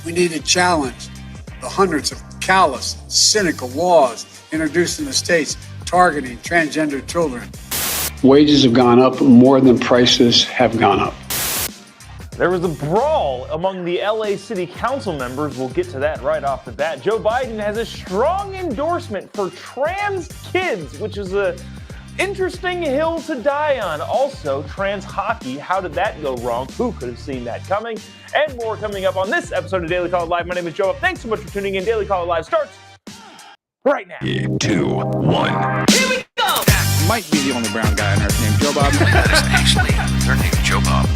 We need to challenge the hundreds of callous, cynical laws introduced in the states targeting transgender children. Wages have gone up more than prices have gone up. There was a brawl among the LA City Council members. We'll get to that right off the bat. Joe Biden has a strong endorsement for trans kids, which is an interesting hill to die on. Also, trans hockey. How did that go wrong? Who could have seen that coming? And more coming up on this episode of Daily Caller Live. My name is Jobob. Thanks so much for tuning in. Daily Caller Live starts right now. 3, 2, 1. Here we go! That might be the only brown guy on earth named Jobob. That is actually her name, Jobob.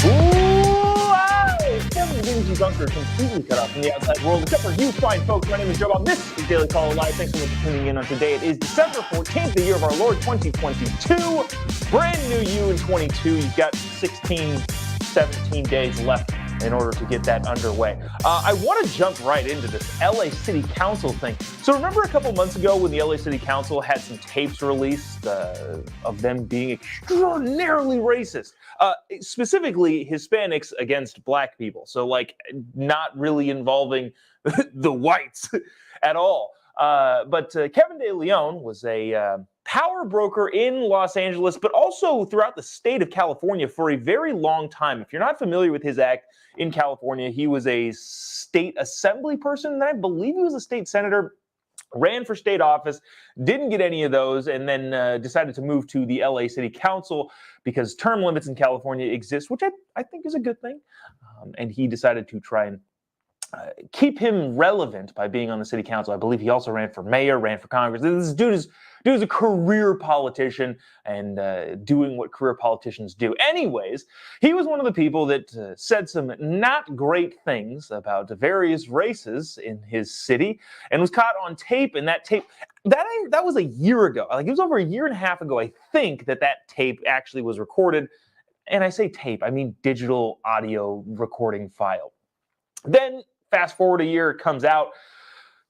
Wow! Kevin Dingy Bunker completely cut off from the outside world, except for you fine folks. My name is Jobob. This is Daily Caller Live. Thanks so much for tuning in on today. It is December 14th, the year of our Lord 2022. Brand new you in 22. You've got 16, 17 days left in order to get that underway. I want to jump right into this LA City Council thing. So remember a couple months ago when the LA City Council had some tapes released of them being extraordinarily racist, specifically Hispanics against black people. So like not really involving the whites at all. But Kevin De Leon was a power broker in Los Angeles, but also throughout the state of California for a very long time. If you're not familiar with his act in California, he was a state assembly person, and I believe he was a state senator, ran for state office, didn't get any of those, and then decided to move to the LA City Council because term limits in California exist, which I think is a good thing. And he decided to try and keep him relevant by being on the city council. I believe he also ran for mayor, ran for Congress. This dude is a career politician and doing what career politicians do. Anyways, he was one of the people that said some not great things about various races in his city and was caught on tape. And that tape, that was a year ago. Like it was over a year and a half ago, I think, that tape actually was recorded. And I say tape, I mean digital audio recording file. Then fast forward a year, it comes out,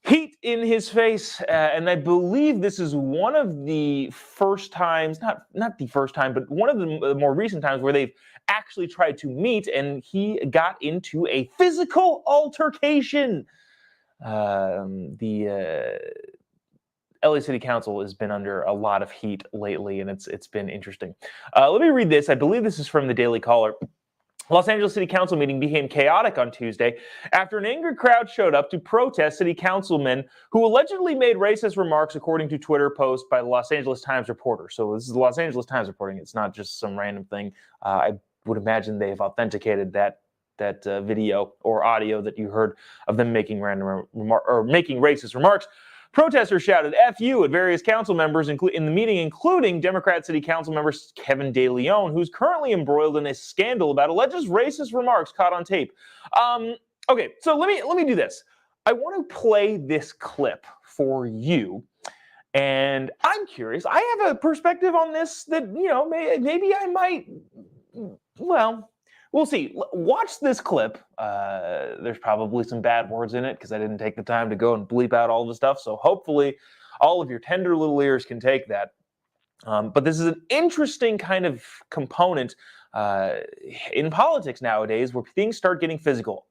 heat in his face, and I believe this is one of the first times, not the first time, but one of the more recent times where they've actually tried to meet, and he got into a physical altercation. The LA City Council has been under a lot of heat lately, and it's been interesting. Let me read this. I believe this is from the Daily Caller. Los Angeles City Council meeting became chaotic on Tuesday after an angry crowd showed up to protest city councilmen who allegedly made racist remarks, according to Twitter post by the Los Angeles Times reporter. So this is the Los Angeles Times reporting. It's not just some random thing. I would imagine they've authenticated that video or audio that you heard of them making making racist remarks. Protesters shouted "F you" at various council members in the meeting, including Democrat City Council member Kevin De Leon, who's currently embroiled in a scandal about alleged racist remarks caught on tape. Okay, so let me do this. I want to play this clip for you, and I'm curious. I have a perspective on this that maybe I might. Well, we'll see. Watch this clip. There's probably some bad words in it because I didn't take the time to go and bleep out all the stuff. So hopefully all of your tender little ears can take that. But this is an interesting kind of component in politics nowadays where things start getting physical.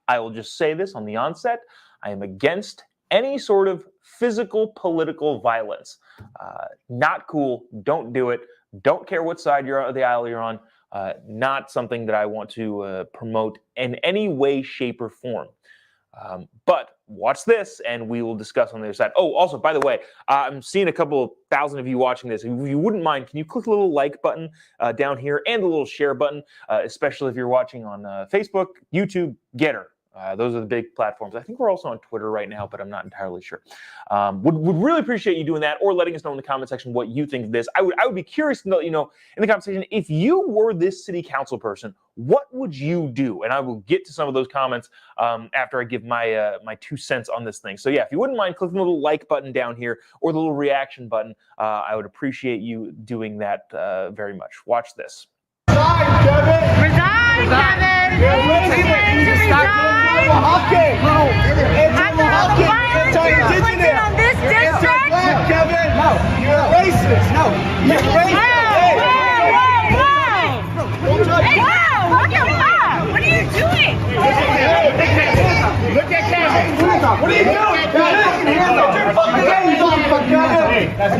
I will just say this on the onset. I am against any sort of physical political violence. Not cool. Don't do it. Don't care what side of the aisle you're on. Not something that I want to promote in any way, shape, or form. But watch this, and we will discuss on the other side. Oh, also, by the way, I'm seeing a couple thousand of you watching this. If you wouldn't mind, can you click the little like button down here and the little share button, especially if you're watching on Facebook, YouTube, Getter. Those are the big platforms. I think we're also on Twitter right now, but I'm not entirely sure. Would really appreciate you doing that or letting us know in the comment section what you think of this. I would be curious to know, in the comment section, if you were this city council person, what would you do? And I will get to some of those comments after I give my 2 cents on this thing. So yeah, if you wouldn't mind clicking the little like button down here or the little reaction button, I would appreciate you doing that very much. Watch this. Resign, Kevin! Resign, Kevin! Resign! Inflicted on this district? Kevin, no, you're a racist. No, you're racist. Whoa! What the fuck?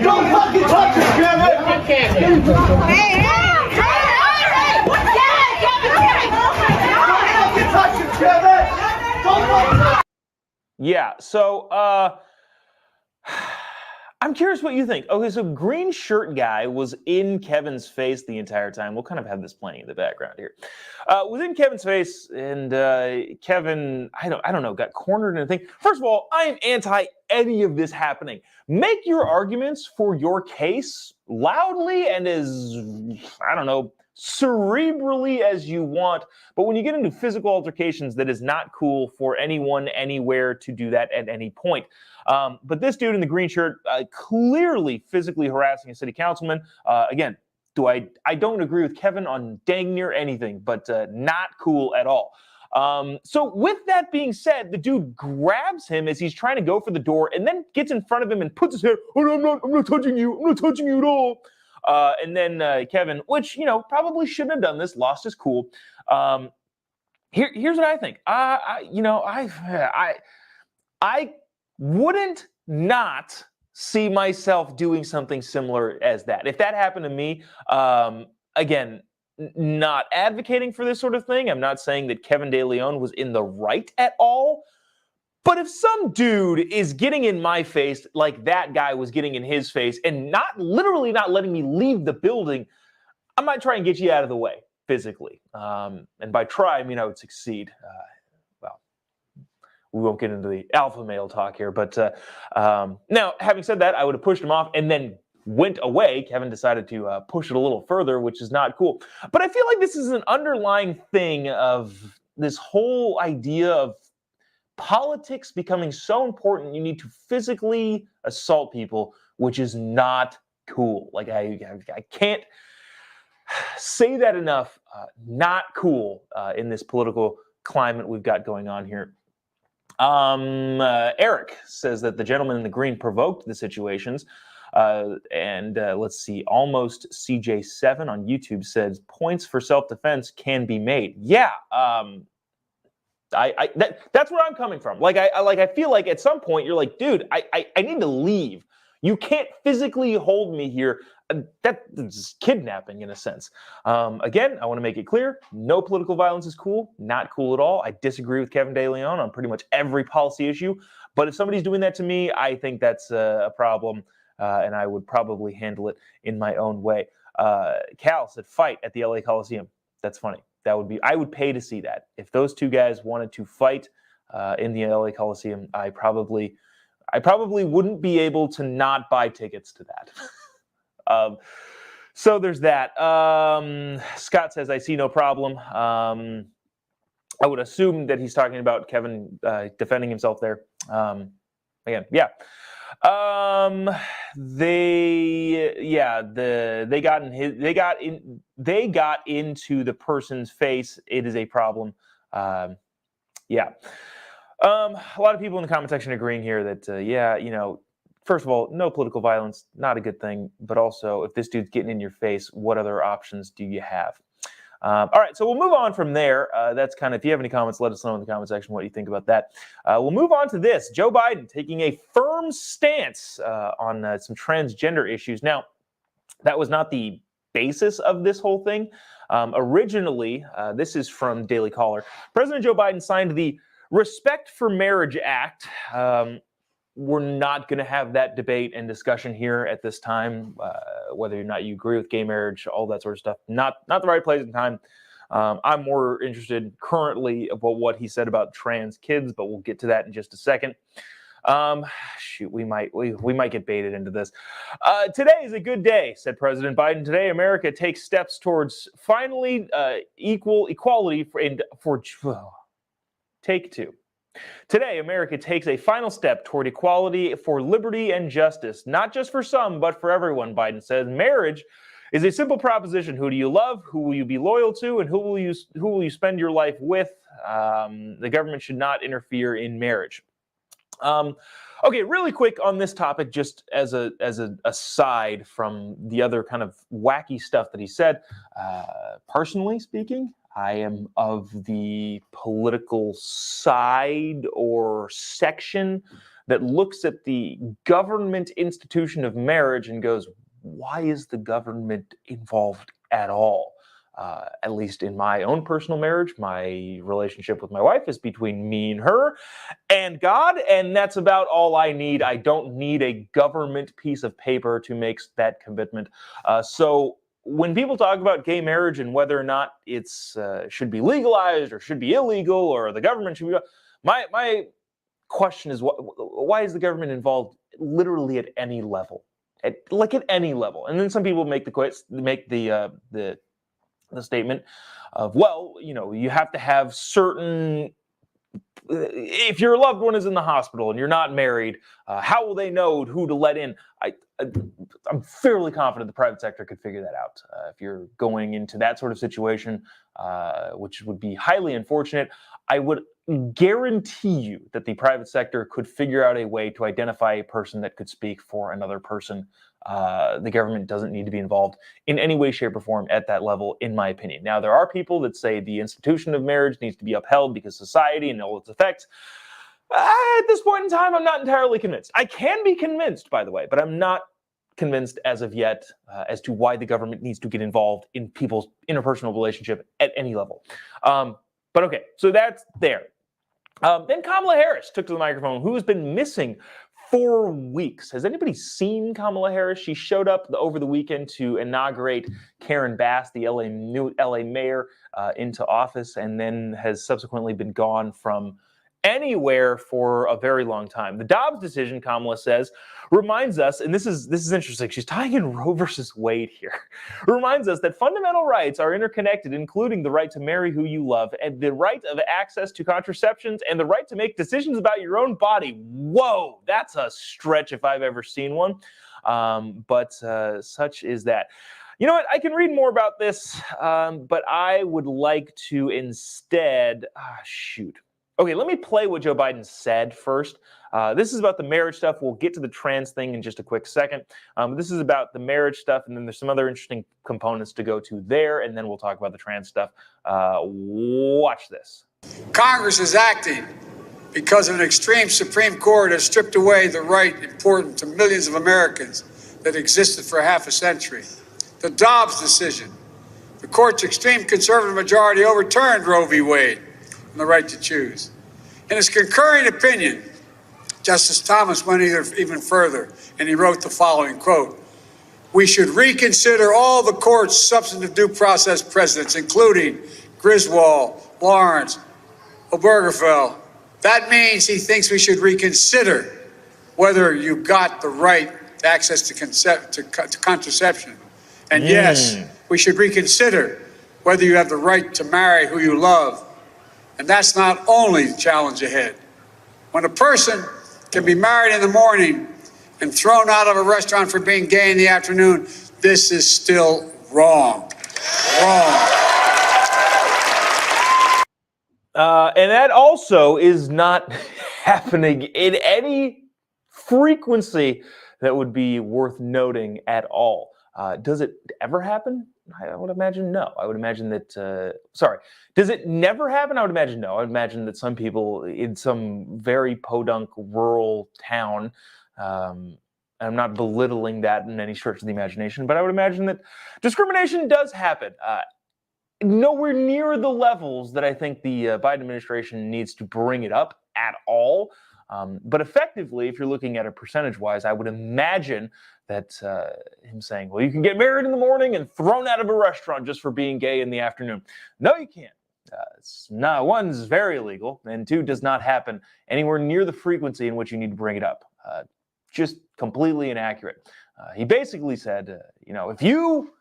Don't fucking touch it, Kevin! Hey, hey, hey, hey! Don't fucking touch it, Kevin! Don't fucking touch it! Yeah, so I'm curious what you think. Okay, so green shirt guy was in Kevin's face the entire time. We'll kind of have this playing in the background here. Was in Kevin's face, and Kevin, I don't know, got cornered in a thing. First of all, I am anti any of this happening. Make your arguments for your case loudly and as, I don't know, cerebrally as you want, but when you get into physical altercations, that is not cool for anyone, anywhere to do that at any point. But this dude in the green shirt, clearly physically harassing a city councilman. Again, I don't agree with Kevin on dang near anything, but not cool at all. So with that being said, the dude grabs him as he's trying to go for the door and then gets in front of him and puts his head, oh, no, I'm not touching you. I'm not touching you at all. And then Kevin, which, probably shouldn't have done this, lost his cool. Here's what I think. I wouldn't not see myself doing something similar as that. If that happened to me, again, not advocating for this sort of thing. I'm not saying that Kevin De Leon was in the right at all. But if some dude is getting in my face like that guy was getting in his face and literally not letting me leave the building, I might try and get you out of the way physically. And by try, I mean I would succeed. Well, we won't get into the alpha male talk here. But now, having said that, I would have pushed him off and then went away. Kevin decided to push it a little further, which is not cool. But I feel like this is an underlying thing of this whole idea of politics becoming so important, you need to physically assault people, which is not cool. Like I can't say that enough. Not cool in this political climate we've got going on here. Eric says that the gentleman in the green provoked the situations. And let's see, almost CJ7 on YouTube says points for self-defense can be made. Yeah. That's where I'm coming from. I feel like at some point you're like, dude, I need to leave. You can't physically hold me here. That's kidnapping in a sense. Again, I want to make it clear, no political violence is cool. Not cool at all. I disagree with Kevin De Leon on pretty much every policy issue. But if somebody's doing that to me, I think that's a problem. And I would probably handle it in my own way. Cal said fight at the LA Coliseum. That's funny. I would pay to see that. If those two guys wanted to fight in the LA Coliseum, I probably wouldn't be able to not buy tickets to that. So there's that. Scott says, I see no problem. I would assume that he's talking about Kevin defending himself there. Again, yeah. They got into the person's face. It is a problem. Yeah. A lot of people in the comment section agreeing here that, first of all, no political violence, not a good thing. But also, if this dude's getting in your face, what other options do you have? All right, so we'll move on from there. That's kind of, if you have any comments, let us know in the comment section what you think about that. We'll move on to this. Joe Biden taking a firm stance on some transgender issues. Now, that was not the basis of this whole thing. Originally, this is from Daily Caller. President Joe Biden signed the Respect for Marriage Act. We're not going to have that debate and discussion here at this time, whether or not you agree with gay marriage, all that sort of stuff. Not the right place and time. I'm more interested currently about what he said about trans kids, but we'll get to that in just a second. We might get baited into this. Today is a good day, said President Biden. Today, America takes steps towards finally equality for take two. Today, America takes a final step toward equality for liberty and justice, not just for some, but for everyone, Biden says. Marriage is a simple proposition. Who do you love? Who will you be loyal to? And who will you spend your life with? The government should not interfere in marriage. Okay, really quick on this topic, just as an aside from the other kind of wacky stuff that he said. Personally speaking, I am of the political side or section that looks at the government institution of marriage and goes, why is the government involved at all? At least in my own personal marriage, my relationship with my wife is between me and her and God, and that's about all I need. I don't need a government piece of paper to make that commitment. So when people talk about gay marriage and whether or not it's should be legalized or should be illegal or the government should be, my question is, why is the government involved literally at any level? At any level? And then some people make the statement of, well, you have to have certain, if your loved one is in the hospital and you're not married, how will they know who to let in? I'm fairly confident the private sector could figure that out. If you're going into that sort of situation, which would be highly unfortunate, I would guarantee you that the private sector could figure out a way to identify a person that could speak for another person. The government doesn't need to be involved in any way, shape, or form at that level, in my opinion. Now, there are people that say the institution of marriage needs to be upheld because society and all its effects. At this point in time, I'm not entirely convinced. I can be convinced, by the way, but I'm not convinced as of yet as to why the government needs to get involved in people's interpersonal relationship at any level. But okay, so that's there. Then Kamala Harris took to the microphone, who has been missing 4 weeks. Has anybody seen Kamala Harris? She showed up over the weekend to inaugurate Karen Bass, the new LA mayor, into office, and then has subsequently been gone from anywhere for a very long time. The Dobbs decision, Kamala says, reminds us, and this is interesting, she's tying in Roe versus Wade here, reminds us that fundamental rights are interconnected, including the right to marry who you love, and the right of access to contraceptions, and the right to make decisions about your own body. Whoa, that's a stretch if I've ever seen one, but such is that. You know what? I can read more about this, but I would like to instead, Okay, let me play what Joe Biden said first. This is about the marriage stuff. We'll get to the trans thing in just a quick second. This is about the marriage stuff, and then there's some other interesting components to go to there, and then we'll talk about the trans stuff. Watch this. Congress is acting because an extreme Supreme Court has stripped away the right important to millions of Americans that existed for half a century. The Dobbs decision. The court's extreme conservative majority overturned Roe v. Wade and the right to choose. In his concurring opinion, Justice Thomas went even further, and he wrote the following, quote, "We should reconsider all the court's substantive due process precedents, including Griswold, Lawrence, Obergefell. That means he thinks we should reconsider whether you got the right to access to contraception. And yes, we should reconsider whether you have the right to marry who you love. And that's not only the challenge ahead. When a person can be married in the morning and thrown out of a restaurant for being gay in the afternoon, this is still wrong. Wrong." And that also is not happening in any frequency that would be worth noting at all. Does it ever happen? I would imagine no. I would imagine that, does it never happen? I would imagine no. I would imagine that some people in some very podunk rural town, I'm not belittling that in any stretch of the imagination, but I would imagine that discrimination does happen. Nowhere near the levels that I think the Biden administration needs to bring it up at all. But effectively, if you're looking at it percentage-wise, I would imagine that him saying, well, you can get married in the morning and thrown out of a restaurant just for being gay in the afternoon. No, you can't. It's not, one's very illegal, and two, does not happen anywhere near the frequency in which you need to bring it up. Just completely inaccurate. He basically said, if you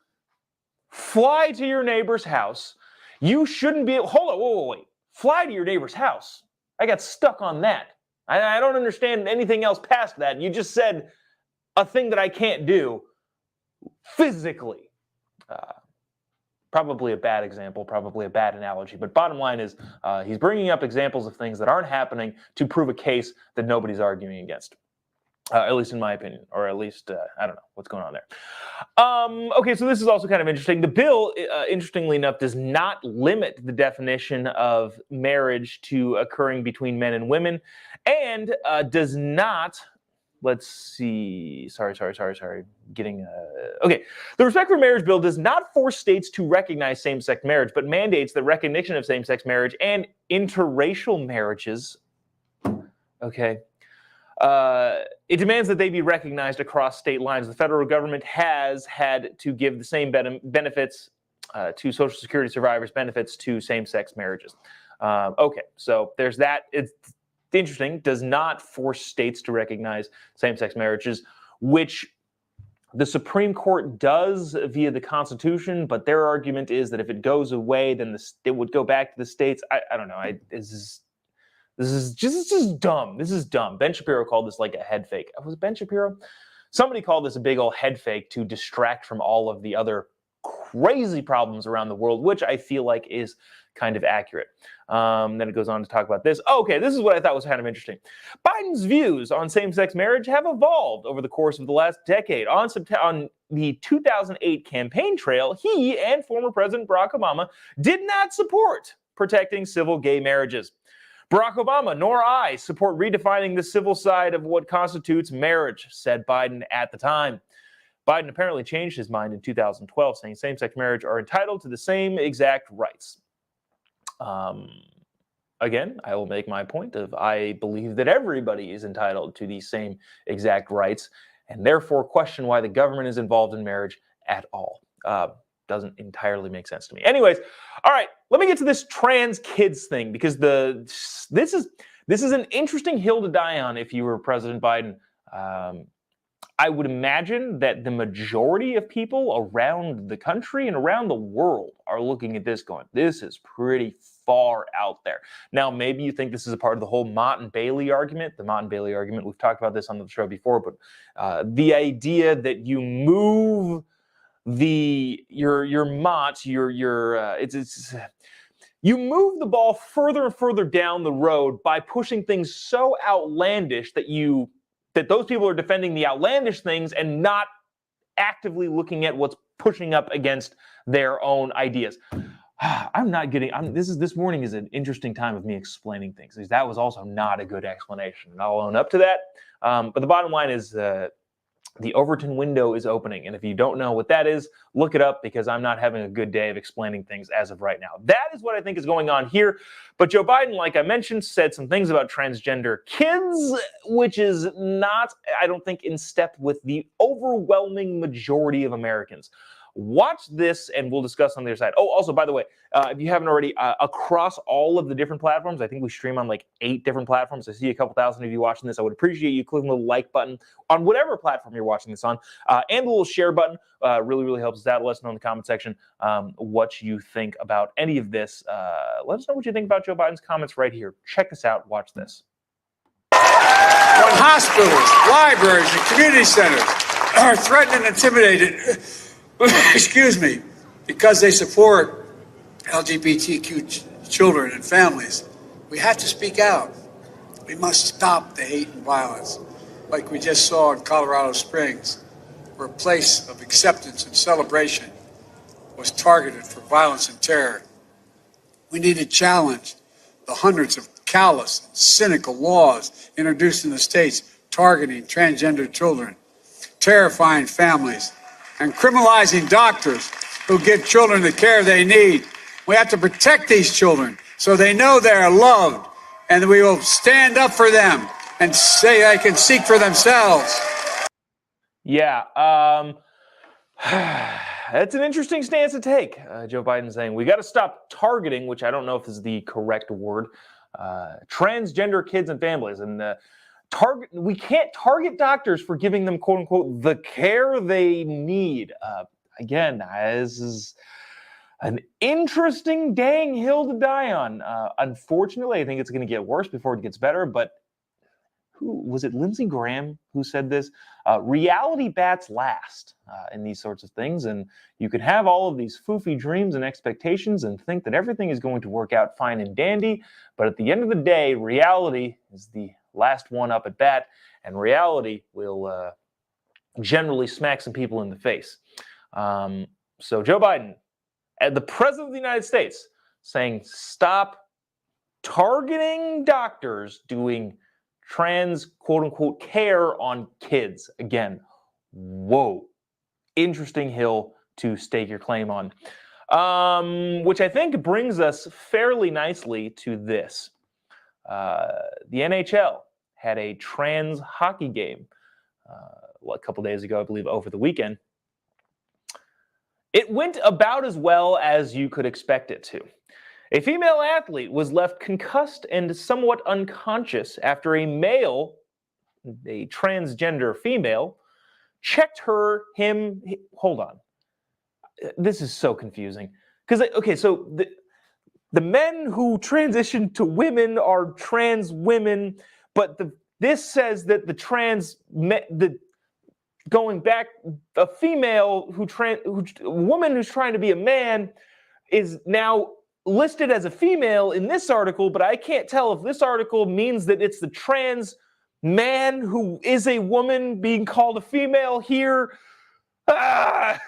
fly to your neighbor's house, you shouldn't be, hold on, wait. Fly to your neighbor's house. I got stuck on that. I don't understand anything else past that. You just said a thing that I can't do physically. Probably a bad example, probably a bad analogy. But bottom line is he's bringing up examples of things that aren't happening to prove a case that nobody's arguing against. At least in my opinion, or at least I don't know what's going on there. Okay, so this is also kind of interesting. The bill, interestingly enough, does not limit the definition of marriage to occurring between men and women, and does not. Let's see. Sorry. Okay. The Respect for Marriage bill does not force states to recognize same-sex marriage, but mandates the recognition of same-sex marriage and interracial marriages. Okay. It demands that they be recognized across state lines. The federal government has had to give the same benefits to Social Security survivors, benefits to same-sex marriages. Okay, so there's that. It's interesting. Does not force states to recognize same-sex marriages, which the Supreme Court does via the Constitution, but their argument is that if it goes away, then it would go back to the states. I don't know. This is just dumb. This is dumb. Ben Shapiro called this like a head fake. Was it Ben Shapiro? Somebody called this a big old head fake to distract from all of the other crazy problems around the world, which I feel like is kind of accurate. Then it goes on to talk about this. Okay, this is what I thought was kind of interesting. Biden's views on same-sex marriage have evolved over the course of the last decade. On the 2008 campaign trail, he and former President Barack Obama did not support protecting civil gay marriages. Barack Obama nor I support redefining the civil side of what constitutes marriage, said Biden at the time. Biden apparently changed his mind in 2012, saying same-sex marriage are entitled to the same exact rights. Again, I will make my point of I believe that everybody is entitled to the same exact rights, and therefore question why the government is involved in marriage at all. Doesn't entirely make sense to me. Anyways, all right, let me get to this trans kids thing, because this is an interesting hill to die on if you were President Biden. I would imagine that the majority of people around the country and around the world are looking at this going, this is pretty far out there. Now, maybe you think this is a part of the whole Mott and Bailey argument. The Mott and Bailey argument, we've talked about this on the show before, but the idea that you move your Mott, you move the ball further and further down the road by pushing things so outlandish that those people are defending the outlandish things and not actively looking at what's pushing up against their own ideas. This morning is an interesting time of me explaining things. That was also not a good explanation, and I'll own up to that. But the bottom line is the Overton window is opening. And if you don't know what that is, look it up, because I'm not having a good day of explaining things as of right now. That is what I think is going on here. But Joe Biden, like I mentioned, said some things about transgender kids, which is not, I don't think, in step with the overwhelming majority of Americans. Watch this, and we'll discuss on the other side. Oh, also, by the way, if you haven't already, across all of the different platforms, I think we stream on like 8 different platforms. I see a couple thousand of you watching this. I would appreciate you clicking the like button on whatever platform you're watching this on, and the little share button. Really, really helps us out. Let us know in the comment section what you think about any of this. Let us know what you think about Joe Biden's comments right here. Check this out. Watch this. When hospitals, libraries, and community centers are threatened and intimidated, excuse me, because they support LGBTQ children and families, we have to speak out. We must stop the hate and violence, like we just saw in Colorado Springs, where a place of acceptance and celebration was targeted for violence and terror. We need to challenge the hundreds of callous and cynical laws introduced in the states targeting transgender children, terrifying families, and criminalizing doctors who give children the care they need. We have to protect these children so they know they are loved, and we will stand up for them and say they can seek for themselves. Yeah, that's an interesting stance to take. Joe Biden saying we got to stop targeting, which I don't know if is the correct word, transgender kids and families, and we can't target doctors for giving them, quote unquote, the care they need. Again, this is an interesting dang hill to die on. Unfortunately, I think it's going to get worse before it gets better. But who was it? Lindsey Graham who said this? Reality bats last in these sorts of things, and you can have all of these foofy dreams and expectations and think that everything is going to work out fine and dandy. But at the end of the day, reality is the last one up at bat, and reality will generally smack some people in the face. So Joe Biden, the President of the United States, saying stop targeting doctors doing trans, quote-unquote, care on kids. Again, whoa. Interesting hill to stake your claim on. Which I think brings us fairly nicely to this. The NHL had a trans hockey game a couple days ago, I believe, over the weekend. It went about as well as you could expect it to. A female athlete was left concussed and somewhat unconscious after a male, a transgender female, checked hold on. This is so confusing. Because, okay, so the men who transition to women are trans women, but this says that going back, a female a woman who's trying to be a man is now listed as a female in this article, but I can't tell if this article means that it's the trans man who is a woman being called a female here. Well,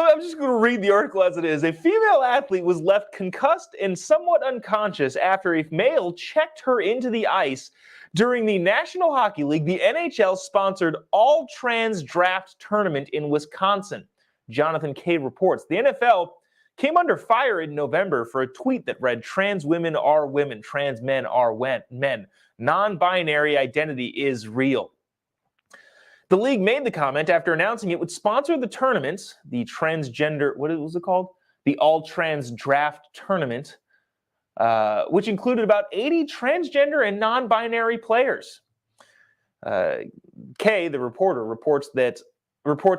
I'm just going to read the article as it is. A female athlete was left concussed and somewhat unconscious after a male checked her into the ice during the National Hockey League, the NHL-sponsored all-trans draft tournament in Wisconsin. Jonathan Cade reports. The NFL came under fire in November for a tweet that read, "Trans women are women, trans men are men. Non-binary identity is real." The league made the comment after announcing it would sponsor the tournaments, the transgender, what was it called? The all-trans draft tournament, which included about 80 transgender and non-binary players. Kay, the reporter, reports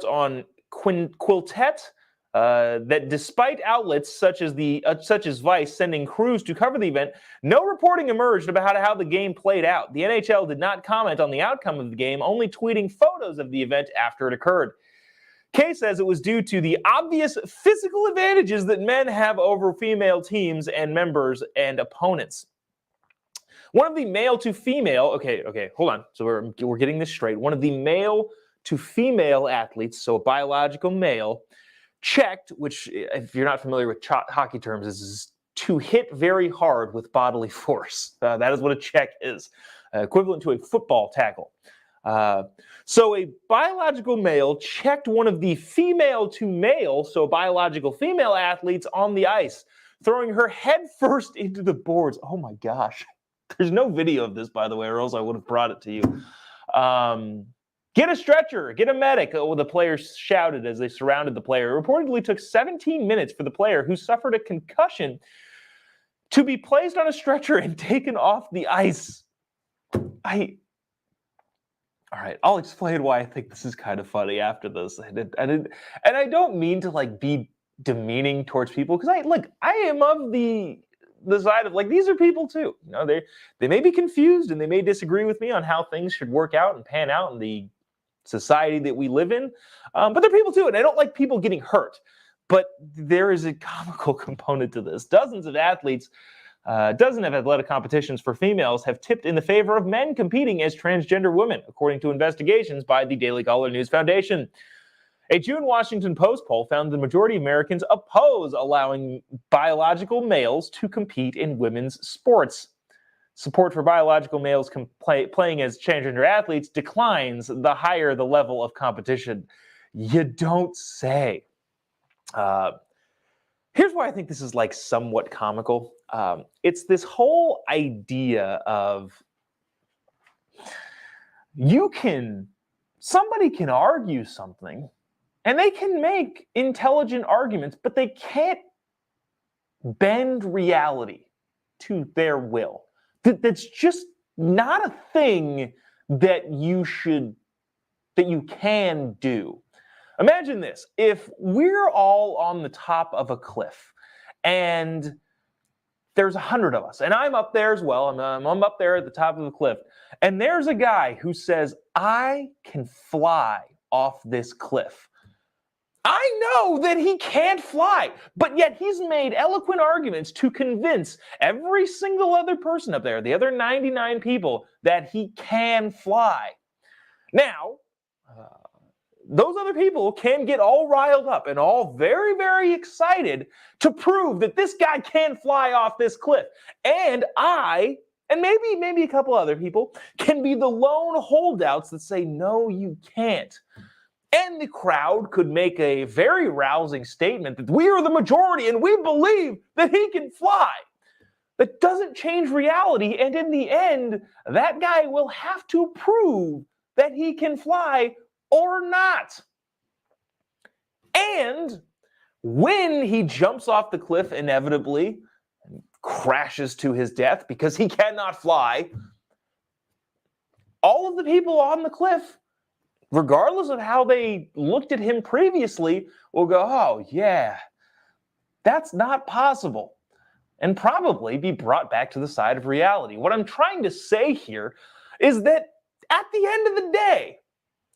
on Quiltet that despite outlets such as Vice sending crews to cover the event, no reporting emerged about how the game played out. The NHL did not comment on the outcome of the game, only tweeting photos of the event after it occurred. Kay says it was due to the obvious physical advantages that men have over female teams and members and opponents. One of the male to female, okay, hold on. So we're getting this straight. One of the male to female athletes, so a biological male, checked, which if you're not familiar with hockey terms, is to hit very hard with bodily force. That is what a check is, equivalent to a football tackle. So a biological male checked one of the female to male, so biological female athletes on the ice, throwing her head first into the boards. Oh my gosh. There's no video of this, by the way, or else I would have brought it to you. Get a stretcher, get a medic, the players shouted as they surrounded the player. It reportedly took 17 minutes for the player, who suffered a concussion, to be placed on a stretcher and taken off the ice. All right, I'll explain why I think this is kind of funny after this. And I don't mean to be demeaning towards people, because I am of the side of these are people too. You know, they may be confused and they may disagree with me on how things should work out and pan out in the society that we live in, but they're people too, and I don't like people getting hurt. But there is a comical component to this. Dozens of athletic competitions for females have tipped in the favor of men competing as transgender women, according to investigations by the Daily Caller News Foundation. A June Washington Post poll found the majority of Americans oppose allowing biological males to compete in women's sports. Support for biological males playing as transgender athletes declines the higher the level of competition. You don't say. Here's why I think this is somewhat comical. It's this whole idea of somebody can argue something and they can make intelligent arguments, but they can't bend reality to their will. That's just not a thing that you can do. Imagine this. If we're all on the top of a cliff and there's 100 of us, and I'm up there as well, I'm up there at the top of the cliff, and there's a guy who says, I can fly off this cliff. I know that he can't fly, but yet he's made eloquent arguments to convince every single other person up there, the other 99 people, that he can fly. Now, those other people can get all riled up and all very, very excited to prove that this guy can fly off this cliff. And I, and maybe a couple other people, can be the lone holdouts that say, no, you can't. And the crowd could make a very rousing statement that we are the majority and we believe that he can fly. That doesn't change reality, and in the end, that guy will have to prove that he can fly or not. And when he jumps off the cliff inevitably and crashes to his death because he cannot fly, all of the people on the cliff, regardless of how they looked at him previously, will go, oh yeah, that's not possible, and probably be brought back to the side of reality. What I'm trying to say here is that at the end of the day,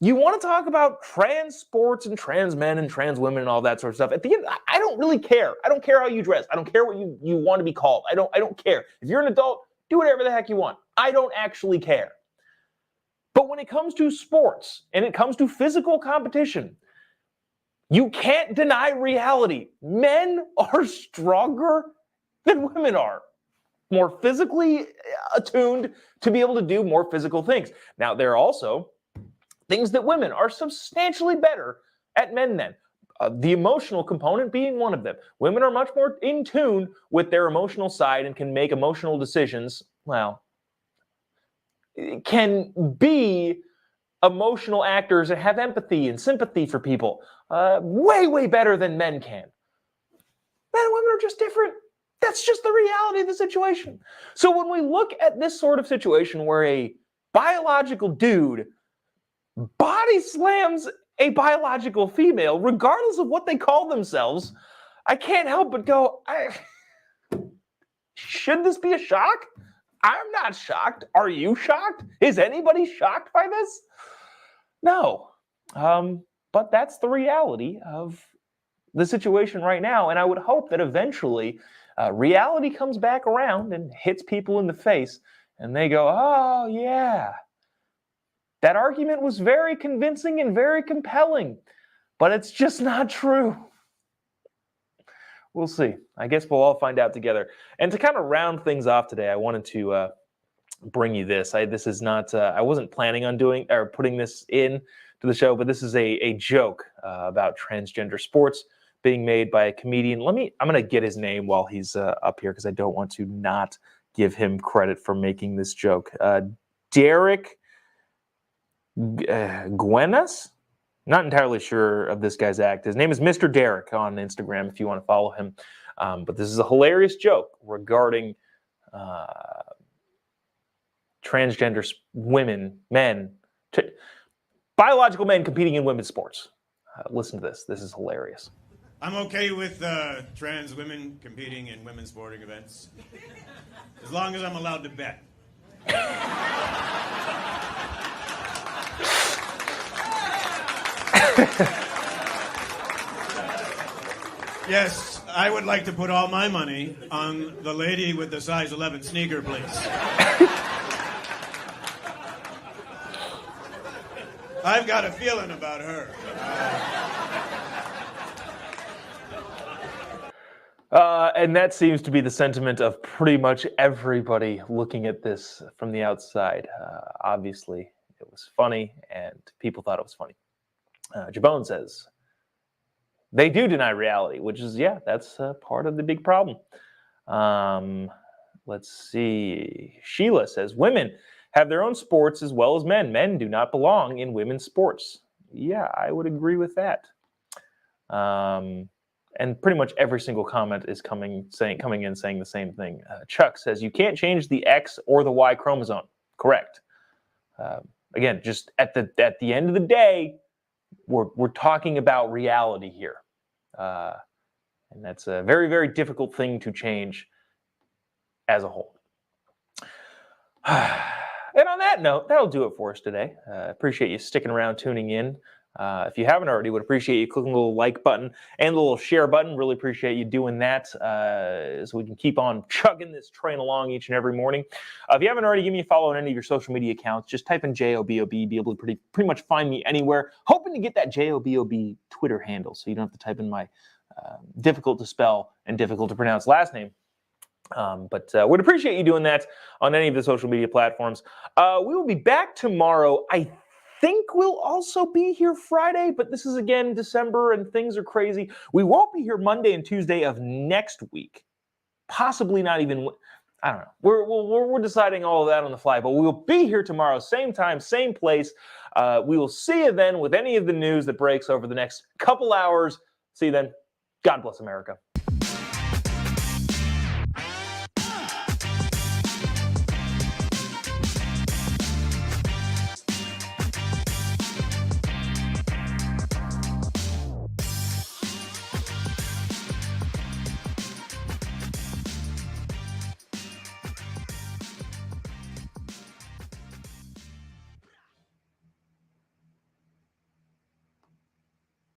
you want to talk about trans sports and trans men and trans women and all that sort of stuff. At the end, I don't really care. I don't care how you dress. I don't care what you want to be called. I don't care. If you're an adult, do whatever the heck you want. I don't actually care. But when it comes to sports and it comes to physical competition, you can't deny reality. Men are stronger than women are, more physically attuned to be able to do more physical things. Now, there are also things that women are substantially better at than. The emotional component being one of them. Women are much more in tune with their emotional side and can make emotional decisions, well, can be emotional actors and have empathy and sympathy for people way, way better than men can. Men and women are just different. That's just the reality of the situation. So when we look at this sort of situation where a biological dude body slams a biological female, regardless of what they call themselves, I can't help but go, should this be a shock? I'm not shocked. Are you shocked? Is anybody shocked by this? No. But that's the reality of the situation right now. And I would hope that eventually reality comes back around and hits people in the face and they go, oh, yeah. That argument was very convincing and very compelling, but it's just not true. We'll see. I guess we'll all find out together. And to kind of round things off today, I wanted to bring you this. This is not, I wasn't planning on doing or putting this in to the show, but this is a joke about transgender sports being made by a comedian. I'm going to get his name while he's up here because I don't want to not give him credit for making this joke. Derek Guenas? Not entirely sure of this guy's act. His name is Mr. Derek on Instagram if you want to follow him. But this is a hilarious joke regarding transgender men, biological men competing in women's sports. Listen to this. This is hilarious. I'm okay with trans women competing in women's sporting events, as long as I'm allowed to bet. Yes, I would like to put all my money on the lady with the size 11 sneaker, please. I've got a feeling about her. And that seems to be the sentiment of pretty much everybody looking at this from the outside. Obviously, it was funny, and people thought it was funny. Jobob says, they do deny reality, which is, yeah, that's part of the big problem. Let's see. Sheila says, women have their own sports as well as men. Men do not belong in women's sports. Yeah, I would agree with that. And pretty much every single comment is coming in saying the same thing. Chuck says, you can't change the X or the Y chromosome. Correct. Again, just at the end of the day, we're talking about reality here. And that's a very, very difficult thing to change as a whole. And on that note, that'll do it for us today. Appreciate you sticking around, tuning in. If you haven't already, would appreciate you clicking the little like button and the little share button. Really appreciate you doing that so we can keep on chugging this train along each and every morning. If you haven't already, give me a follow on any of your social media accounts. Just type in JOBOB. Be able to pretty much find me anywhere. Hoping to get that JOBOB Twitter handle so you don't have to type in my difficult to spell and difficult to pronounce last name. But would appreciate you doing that on any of the social media platforms. We will be back tomorrow. I think we'll also be here Friday, but this is again December and things are crazy. We won't be here Monday and Tuesday of next week. Possibly not even. I don't know. We're deciding all of that on the fly, but we will be here tomorrow, same time, same place. We will see you then with any of the news that breaks over the next couple hours. See you then. God bless America.